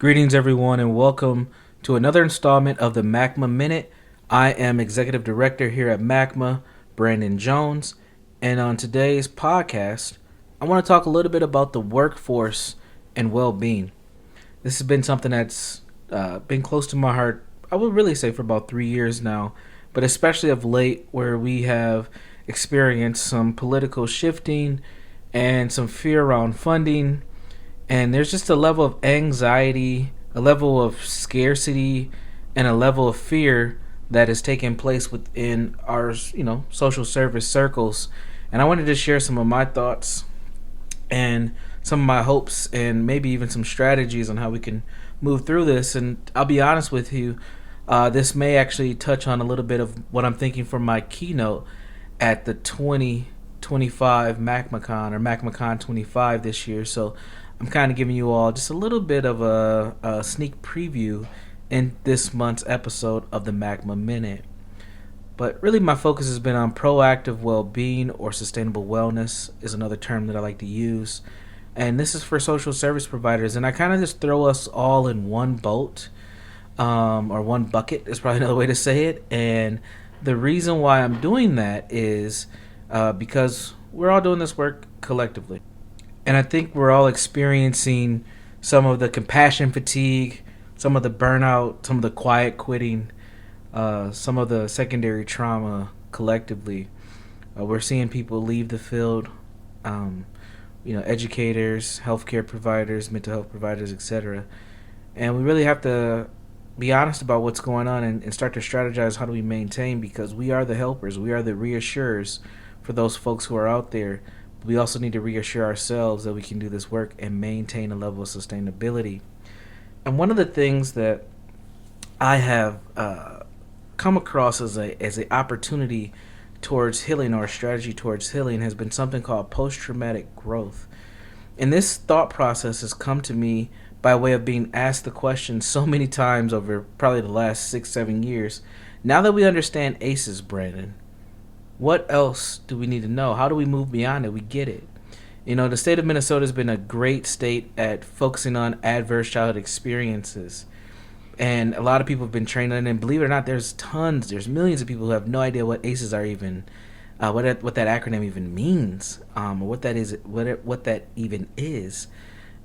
Greetings, everyone, and welcome to another installment of the MACMA Minute. I am Executive Director here at MACMA, Brandon Jones, and on today's podcast, I want to talk a little bit about the workforce and well-being. This has been something that's been close to my heart, I would really say, for about 3 years now, but especially of late, where we have experienced some political shifting and some fear around funding, and there's just a level of anxiety, a level of scarcity, and a level of fear that is taking place within our, social service circles. And I wanted to share some of my thoughts and some of my hopes and maybe even some strategies on how we can move through this. And I'll be honest with you, this may actually touch on a little bit of what I'm thinking for my keynote at the 2025 MACMACon or MACMACon 25 this year. So I'm kind of giving you all just a little bit of a sneak preview in this month's episode of the MACMA Minute. But really, my focus has been on proactive well-being, or sustainable wellness is another term that I like to use. And this is for social service providers. And I kind of just throw us all in one boat, or one bucket is probably another way to say it. And the reason why I'm doing that is because we're all doing this work collectively. And I think we're all experiencing some of the compassion fatigue, some of the burnout, some of the quiet quitting, some of the secondary trauma collectively. We're seeing people leave the field, educators, healthcare providers, mental health providers, etc. And we really have to be honest about what's going on and start to strategize how do we maintain, because we are the helpers, we are the reassurers for those folks who are out there. We also need to reassure ourselves that we can do this work and maintain a level of sustainability. And one of the things that I have come across as a opportunity towards healing, or a strategy towards healing, has been something called post-traumatic growth. And this thought process has come to me by way of being asked the question so many times over probably the last 6-7 years. Now that we understand ACEs, Brandon, what else do we need to know? How do we move beyond it? We get it. The state of Minnesota has been a great state at focusing on adverse childhood experiences. And a lot of people have been trained on it. And believe it or not, there's millions of people who have no idea what ACEs are even, what that acronym even means, or what that even is.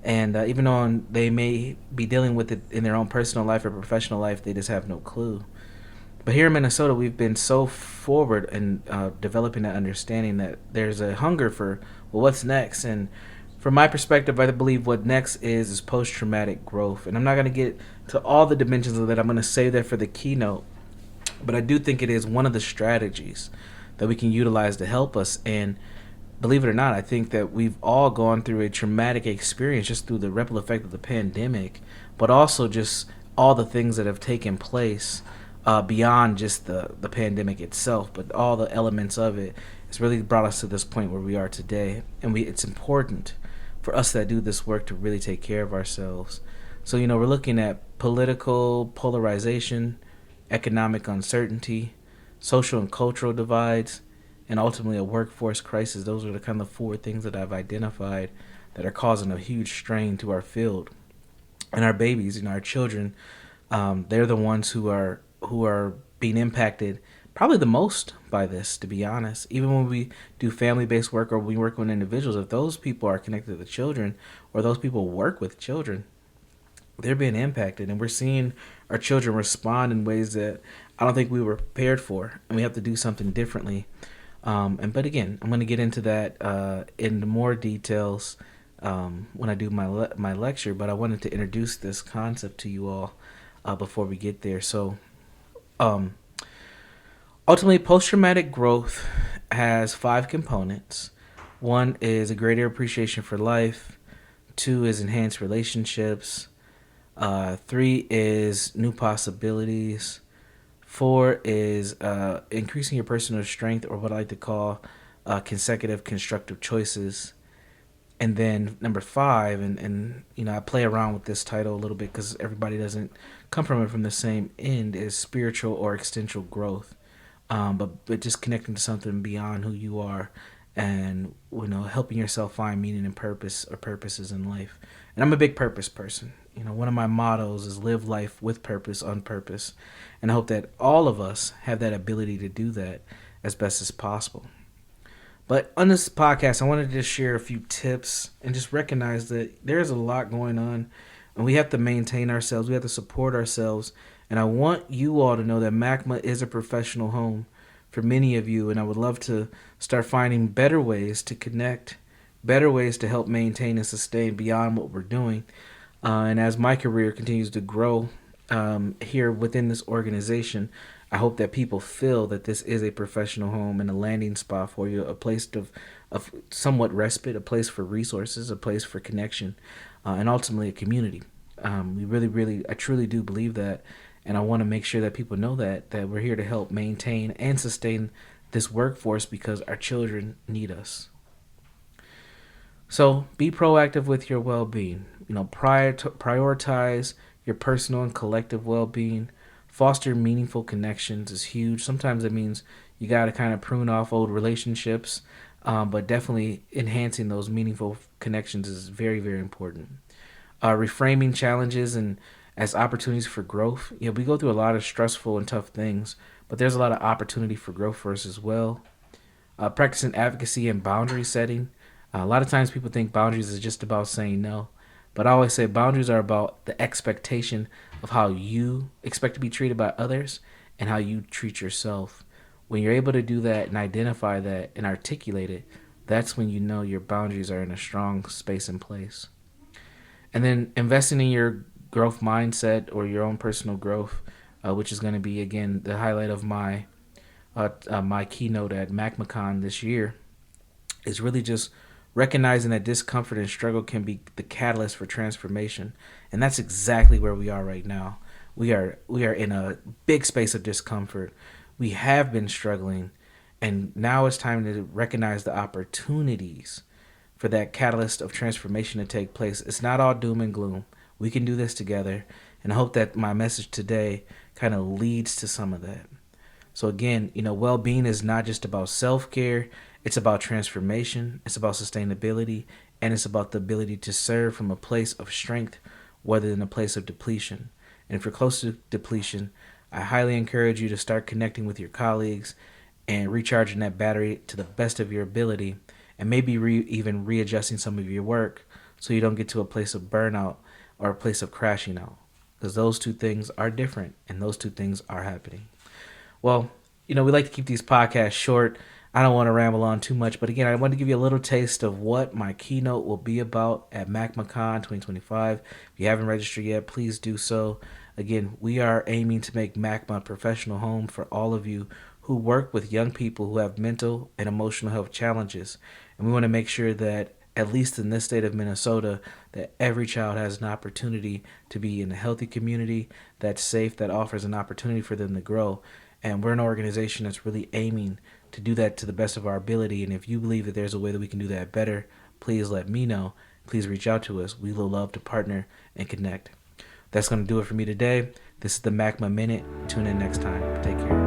And even though they may be dealing with it in their own personal life or professional life, they just have no clue. But here in Minnesota, we've been so forward in developing that understanding that there's a hunger for, well, what's next? And from my perspective, I believe what next is post-traumatic growth. And I'm not going to get to all the dimensions of that. I'm going to save that for the keynote. But I do think it is one of the strategies that we can utilize to help us. And believe it or not, I think that we've all gone through a traumatic experience just through the ripple effect of the pandemic, but also just all the things that have taken place beyond just the pandemic itself, but all the elements of it has really brought us to this point where we are today. And it's important for us that do this work to really take care of ourselves. So, we're looking at political polarization, economic uncertainty, social and cultural divides, and ultimately a workforce crisis. Those are the kind of 4 things that I've identified that are causing a huge strain to our field. And our babies, our children, they're the ones who are being impacted probably the most by this, to be honest. Even when we do family-based work or we work with individuals, if those people are connected to the children or those people work with children, they're being impacted. And we're seeing our children respond in ways that I don't think we were prepared for, and we have to do something differently. But again, I'm going to get into that in more details when I do my lecture, but I wanted to introduce this concept to you all before we get there. So ultimately, post-traumatic growth has 5 components. 1 is a greater appreciation for life. 2 is enhanced relationships. 3 is new possibilities. 4 is increasing your personal strength, or what I like to call consecutive constructive choices. And then number 5, and I play around with this title a little bit because everybody doesn't come from it from the same end, is spiritual or existential growth. But just connecting to something beyond who you are and helping yourself find meaning and purpose or purposes in life. And I'm a big purpose person. One of my mottos is live life with purpose on purpose, and I hope that all of us have that ability to do that as best as possible. But on this podcast, I wanted to just share a few tips and just recognize that there's a lot going on, and we have to maintain ourselves. We have to support ourselves. And I want you all to know that MACMA is a professional home for many of you, and I would love to start finding better ways to connect, better ways to help maintain and sustain beyond what we're doing. And as my career continues to grow here within this organization, I hope that people feel that this is a professional home and a landing spot for you, a place of somewhat respite, a place for resources, a place for connection, and ultimately a community. I truly do believe that, and I want to make sure that people know that we're here to help maintain and sustain this workforce because our children need us. So be proactive with your well-being. Prioritize your personal and collective well-being. Foster meaningful connections is huge. Sometimes it means you got to kind of prune off old relationships, but definitely enhancing those meaningful connections is very, very important. Reframing challenges and as opportunities for growth. We go through a lot of stressful and tough things, but there's a lot of opportunity for growth for us as well. Practicing advocacy and boundary setting. A lot of times people think boundaries is just about saying no, but I always say boundaries are about the expectation of how you expect to be treated by others and how you treat yourself. When you're able to do that and identify that and articulate it, that's when you know your boundaries are in a strong space and place. And then investing in your growth mindset or your own personal growth, which is going to be, again, the highlight of my keynote at MACMACon this year, is really just recognizing that discomfort and struggle can be the catalyst for transformation. And that's exactly where we are right now. We are in a big space of discomfort. We have been struggling, and now it's time to recognize the opportunities for that catalyst of transformation to take place. It's not all doom and gloom. We can do this together, and I hope that my message today kind of leads to some of that. So again, well-being is not just about self-care. It's about transformation. It's about sustainability, and it's about the ability to serve from a place of strength rather than a place of depletion. And if you're close to depletion, I highly encourage you to start connecting with your colleagues and recharging that battery to the best of your ability, and maybe even readjusting some of your work so you don't get to a place of burnout or a place of crashing out, because those two things are different and those two things are happening. Well, we like to keep these podcasts short. I don't want to ramble on too much, but again, I want to give you a little taste of what my keynote will be about at MACMACon 2025. If you haven't registered yet, please do so. Again, we are aiming to make MACMA a professional home for all of you who work with young people who have mental and emotional health challenges. And we want to make sure that, at least in this state of Minnesota, that every child has an opportunity to be in a healthy community that's safe, that offers an opportunity for them to grow. And we're an organization that's really aiming to do that to the best of our ability. And if you believe that there's a way that we can do that better, please let me know. Please reach out to us. We will love to partner and connect. That's going to do it for me today. This is the MACMA Minute. Tune in next time. Take care.